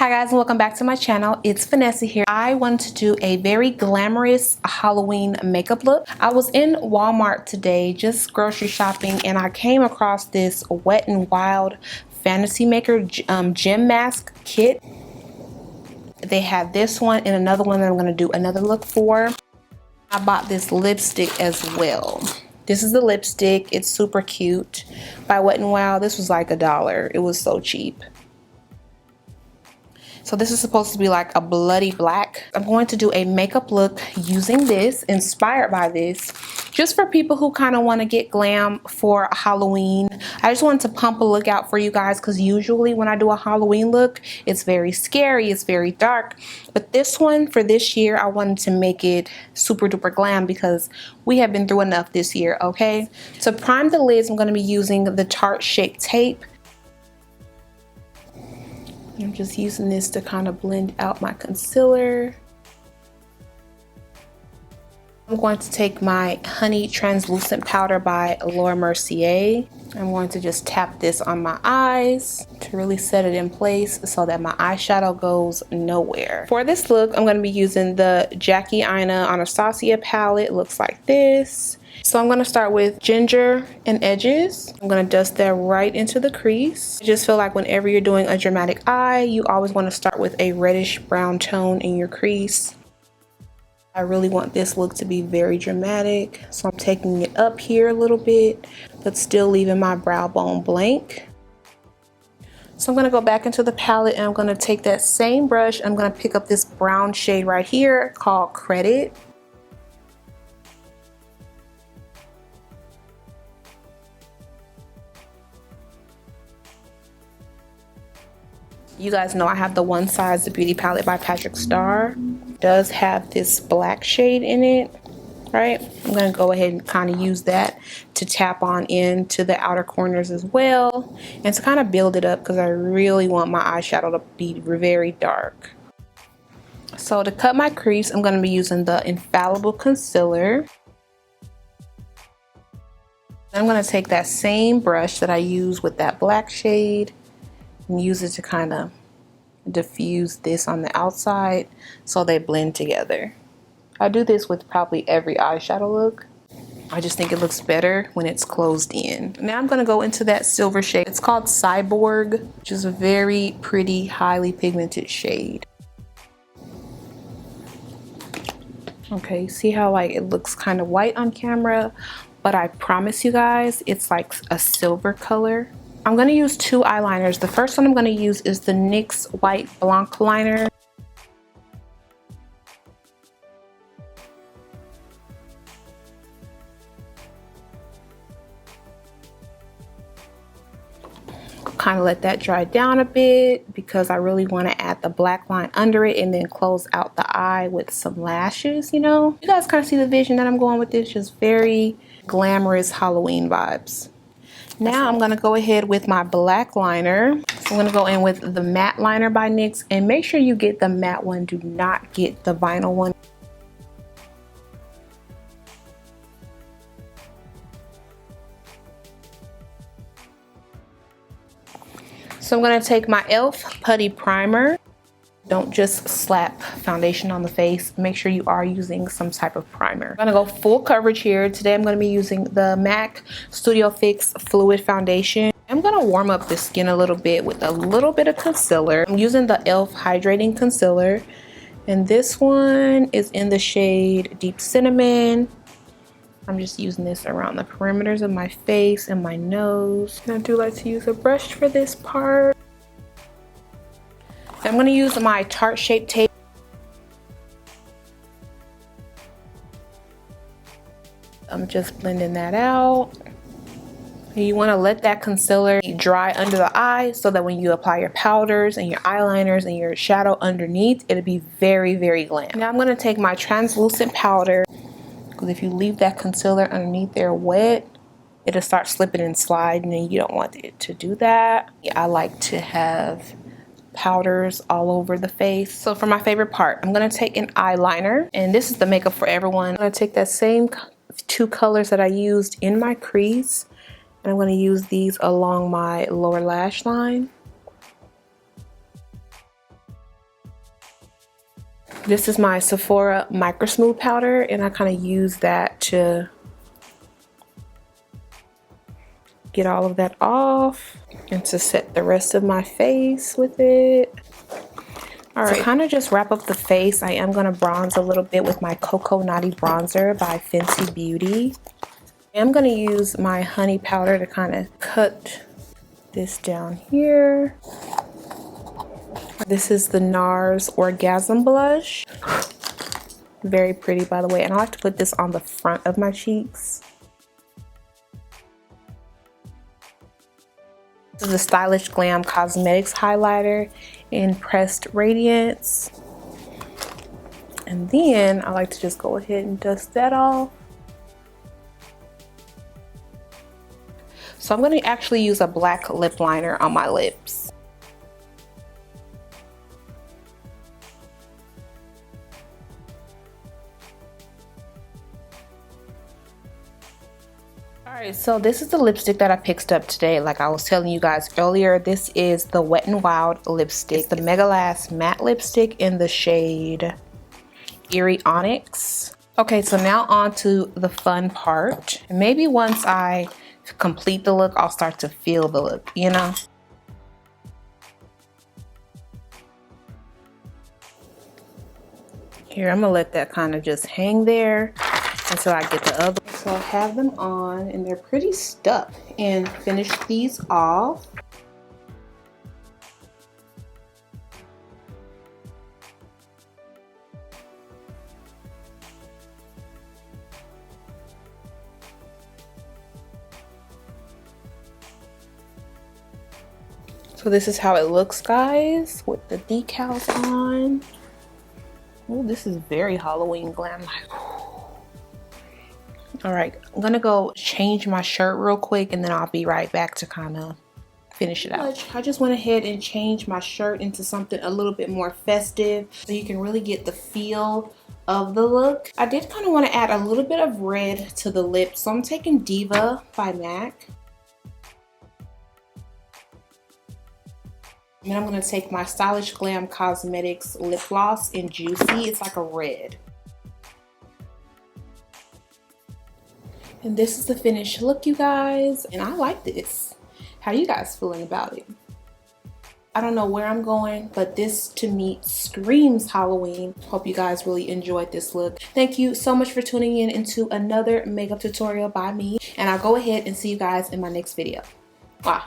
Hi guys, and welcome back to my channel. It's Vanessa here. I wanted to do a very glamorous Halloween makeup look. I was in Walmart today just grocery shopping and I came across this Wet n Wild Fantasy Maker gem mask kit. They had this one and another one that I'm going to do another look for. I bought this lipstick as well. This is the lipstick. It's super cute by Wet n Wild. This was like $1. It was so cheap. So this is supposed to be like a bloody black. I'm going to do a makeup look using this, inspired by this, just for people who kind of want to get glam for Halloween. I just wanted to pump a look out for you guys because usually when I do a Halloween look, it's very scary, it's very dark. But this one, for this year, I wanted to make it super duper glam because we have been through enough this year, okay? To prime the lids, I'm going to be using the Tarte Shape Tape. I'm just using this to kind of blend out my concealer. I'm going to take my Honey Translucent Powder by Mercier. I'm going to just tap this on my eyes to really set it in place so that my eyeshadow goes nowhere. For this look, I'm going to be using the Aina Anastasia palette. It looks like this. So I'm going to start with ginger and edges. I'm going to dust that right into the crease. I just feel like whenever you're doing a dramatic eye, you always want to start with a reddish brown tone in your crease. I really want this look to be very dramatic, so I'm taking it up here a little bit, but still leaving my brow bone blank. So I'm going to go back into the palette and I'm going to take that same brush. I'm going to pick up this brown shade right here called Credit. You guys know I have the One Size the Beauty palette by Patrick Starr. It does have this black shade in it, right? I'm going to go ahead and kind of use that to tap on into the outer corners as well and to kind of build it up because I really want my eyeshadow to be very dark. So to cut my crease, I'm going to be using the Infallible Concealer. I'm going to take that same brush that I used with that black shade and use it to kind of diffuse this on the outside so they blend together. I do this with probably every eyeshadow look. I just think it looks better when it's closed in. Now I'm going to go into that silver shade. It's called Cyborg, which is a very pretty, highly pigmented shade. Okay, see how like it looks kind of white on camera, but I promise you guys it's like a silver color. I'm going to use two eyeliners. The first one I'm going to use is the NYX White Blanc liner. Kind of let that dry down a bit because I really want to add the black line under it and then close out the eye with some lashes, you know. You guys kind of see the vision that I'm going with this, just very glamorous Halloween vibes. Now I'm going to go ahead with my black liner. So I'm going to go in with the matte liner by NYX and make sure you get the matte one. Do not get the vinyl one. So I'm going to take my e.l.f. Putty Primer. Don't just slap foundation on the face. Make sure you are using some type of primer. I'm going to go full coverage here. Today I'm going to be using the MAC Studio Fix Fluid Foundation. I'm going to warm up the skin a little bit with a little bit of concealer. I'm using the e.l.f. Hydrating Concealer. And this one is in the shade Deep Cinnamon. I'm just using this around the perimeters of my face and my nose. And I do like to use a brush for this part. I'm going to use my Tarte Shape Tape. I'm just blending that out. And you want to let that concealer dry under the eye so that when you apply your powders and your eyeliners and your shadow underneath, it'll be very, very glam. Now I'm going to take my translucent powder because if you leave that concealer underneath there wet, it'll start slipping and sliding and you don't want it to do that. I like to have powders all over the face. So for my favorite part, I'm going to take an eyeliner, and this is the makeup for everyone. I'm going to take that same two colors that I used in my crease, and I'm going to use these along my lower lash line. This is my Sephora Microsmooth powder, and I kind of use that to get all of that off and to set the rest of my face with it. All right, to kind of just wrap up the face, I am going to bronze a little bit with my Coco Naughty Bronzer by Fenty Beauty. I'm going to use my honey powder to kind of cut this down here. This is the NARS Orgasm Blush. Very pretty, by the way, and I like to put this on the front of my cheeks. This is the stylish Glam Cosmetics highlighter in Pressed Radiance. And then I like to just go ahead and dust that off. So I'm going to actually use a black lip liner on my lips. Alright, so this is the lipstick that I picked up today. Like I was telling you guys earlier, this is the Wet n Wild lipstick. It's the Megalast matte lipstick in the shade Eerie Onyx. Okay, so now on to the fun part. Maybe once I complete the look, I'll start to feel the look, you know? Here, I'm gonna let that kind of just hang there until I get the other. So I have them on and they're pretty stuck. And finish these off. So this is how it looks, guys, with the decals on. Oh, this is very Halloween glam. All right, I'm gonna go change my shirt real quick and then I'll be right back to kind of finish it out. I just went ahead and changed my shirt into something a little bit more festive so you can really get the feel of the look. I did kind of want to add a little bit of red to the lips, so I'm taking Diva by MAC. And then I'm going to take my stylish Glam Cosmetics lip gloss in Juicy. It's like a red. And this is the finished look, you guys. And I like this. How you guys feeling about it? I don't know where I'm going, but this to me screams Halloween. Hope you guys really enjoyed this look. Thank you so much for tuning in into another makeup tutorial by me. And I'll go ahead and see you guys in my next video. Bye.